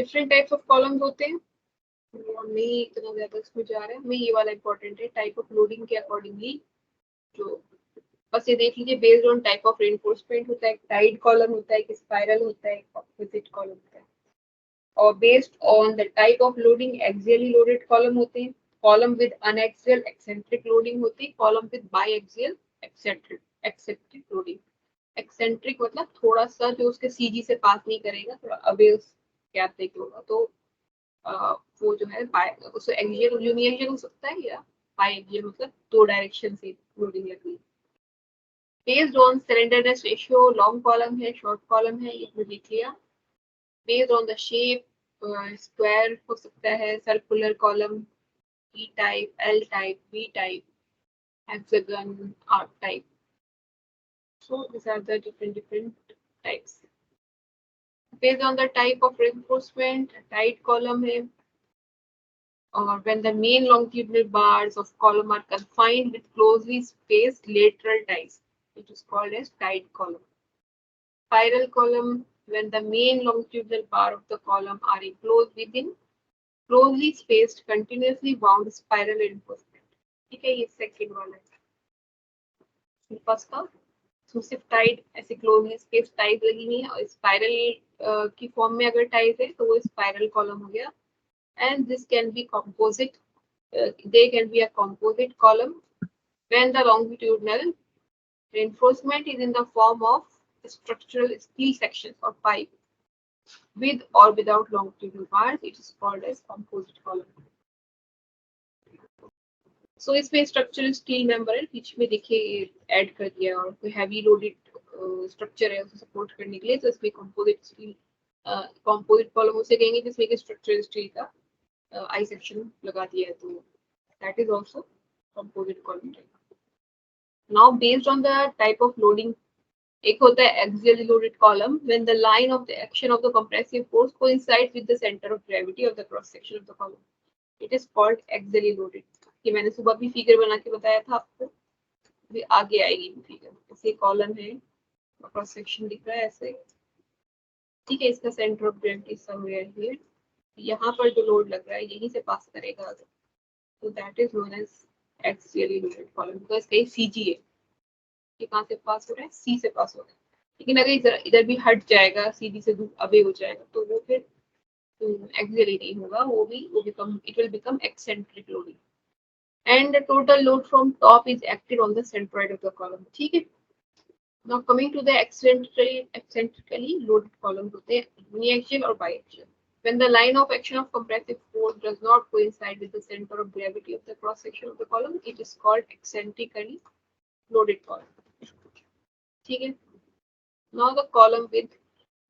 Different types of columns होते हैं, नहीं इतना ज्यादा इसमें जा रहा है, मैं ये वाला इंपॉर्टेंट है, टाइप ऑफ लोडिंग के अकॉर्डिंगली जो, बस ये देख लीजिए, based on type of reinforcement होता है, टाइड कॉलम होता है, स्पाइरल होता है, ऑपोजिट कॉलम होता है, और based on the type of loading axially loaded column होते हैं, कॉलम विद अनएक्सियल एक्सेंट्रिक लोडिंग होती है, column with biaxial eccentric eccentric loading. Eccentric मतलब थोड़ा सा जो उसके सीजी से पास नहीं करेगा, थोड़ा अवे गैप देके होगा, तो वो जो है उसको एक्सियल यूनिएक्सियल हो सकता है, या बायएक्सियल मतलब दो डायरेक्शन से लोडिंग लगी। Based on slenderness ratio, long column है, शॉर्ट कॉलम है, ये हमने देख लिया। Based on the shape, square हो सकता है, circular column, E type, L type, B type, hexagon, arc type. So these are the different types. Based on the type of reinforcement, tight column है, or when the main longitudinal bars of column are confined with closely spaced lateral ties, it is called as tight column. Spiral column, when the main longitudinal bar of the column are enclosed within closely spaced continuously wound spiral reinforcement. ठीक है, ये second वाला है। First का तो सिर्फ Tide ऐसे closely space ties लगी हुई है, और स्पाइरल की फॉर्म में अगर टाइज है तो वो स्पाइरल कॉलम हो गया। And this can be composite, they can be a composite column when the longitudinal reinforcement is in the form of structural steel sections or pipe with or without longitudinal bars. It is called as composite column. So इसमें structural steel member है, बीच में देखिए add कर दिया, और कोई heavy loaded structure है उसे सपोर्ट करने के लिए, तो इसमें कंपोजिट स्टील, कंपोजिट कॉलम उसे कहेंगे जिसमें कि स्ट्रक्चरल स्टील का आई सेक्शन लगा दिया है, तो that is also composite column type. Now based on the type of loading, एक होता है axially loaded column when the line of the action of the compressive force coincides with the centre of gravity of the cross section of the column, it is called axially loaded. ये मैंने सुबह भी figure बना के बताया था आपको, भी आगे आएगी फिगर। ऐसे कॉलम है, क्रॉस सेक्शन दिख रहा है ऐसे, ठीक है, इसका centre of gravity somewhere here, यहाँ पर जो लोड लग रहा है यहीं से पास करेगा, तो that is known as axially loaded column, because कहीं सीजी है, ये कहाँ से पास हो रहा है, सी से पास हो रहा है। लेकिन अगर इधर भी हट जाएगा, सीधी से दूर अवे हो जाएगा, तो वो फिर एक्सियली नहीं होगा, वो become, it will become eccentric loading, and the total load from top is acted on the centroid of the column. ठीक है, now coming to the eccentrically loaded columns होते हैं uniaxial और biaxial. When the line of action of compressive force does not coincide with the center of gravity of the cross section of the column, it is called eccentrically loaded column. ठीक है, now the column with,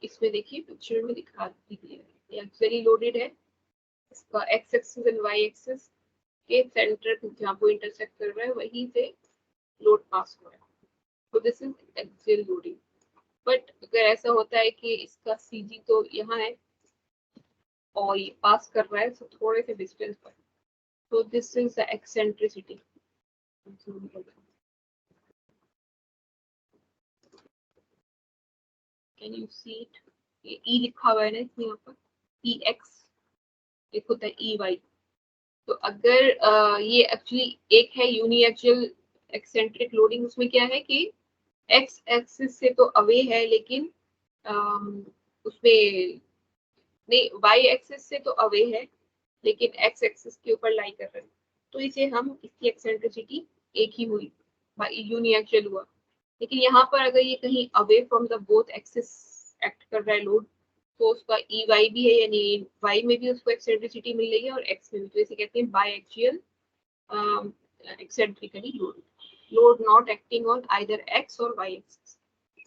इसमें देखिए picture में दिखा दीजिए, ये axially loaded है, इसका x axis and y axis के सेंटर जहाँ को इंटरसेक्ट कर रहा है वहीं से लोड पास हो रहा है, तो this is axial loading. But अगर ऐसा होता है कि इसका सीजी तो यहाँ है और ये पास कर रहा है तो थोड़े से डिस्टेंस पर, तो this is the eccentricity. Can you see it, ये ई लिखा हुआ है ना इसमें, यहाँ पर ई एक्स, एक होता है ई वाई, तो अगर ये एक्चुअली एक है यूनिएक्सियल एक्सेंट्रिक लोडिंग, उसमें क्या है कि एक्स एक्सिस से तो अवे है, लेकिन उसमें नहीं, वाई एक्सिस से तो अवे है लेकिन एक्स एक्सिस के ऊपर लाई कर रहे हैं, तो इसे हम, इसकी एक्सेंट्रिसिटी एक ही हुई, यूनिएक्सियल हुआ। लेकिन यहाँ पर अगर ये कहीं away from the both axis act कर रहा है लोड, तो उसका ई वाई भी है, यानी वाई में भी उसको एक्सेंट्रिसिटी मिल रही है और एक्स में भी, तो इसे कहते हैं biaxial eccentrically loaded. Load not acting on either x or y axis.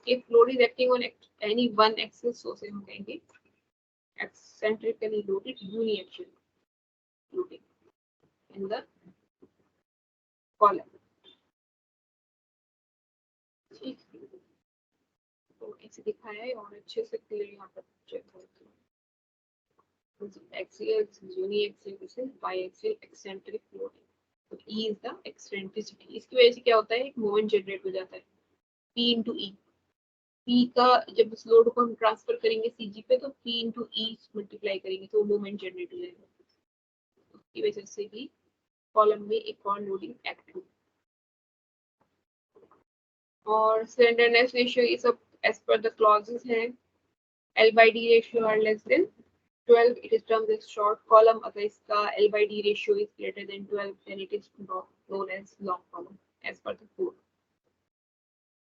If load is acting on any one axis, so हम कहेंगे eccentrically loaded uniaxial loading in the column. ठीक, तो ऐसे दिखाया है और अच्छे से क्लियर यहाँ पर चेक करते हैं। Axial, uniaxial, this is biaxial eccentric loading. तो E is the eccentricity. इसकी वजह से क्या होता है, एक मोमेंट जनरेट हो जाता है P into E, पी का जब उस लोड को हम ट्रांसफर करेंगे सीजी पे तो पी इंटू ई मल्टीप्लाई करेंगे तो मोमेंट जनरेट हो जाएगा, उसकी वजह से भी कॉलम में एक और लोडिंग एक्ट होगी। और slenderness ratio ये सब as per the clauses है, L by D ratio are less than 12, it is termed as short column. अगर इसका L by D ratio is greater than 12, then it is known as long column as per the code.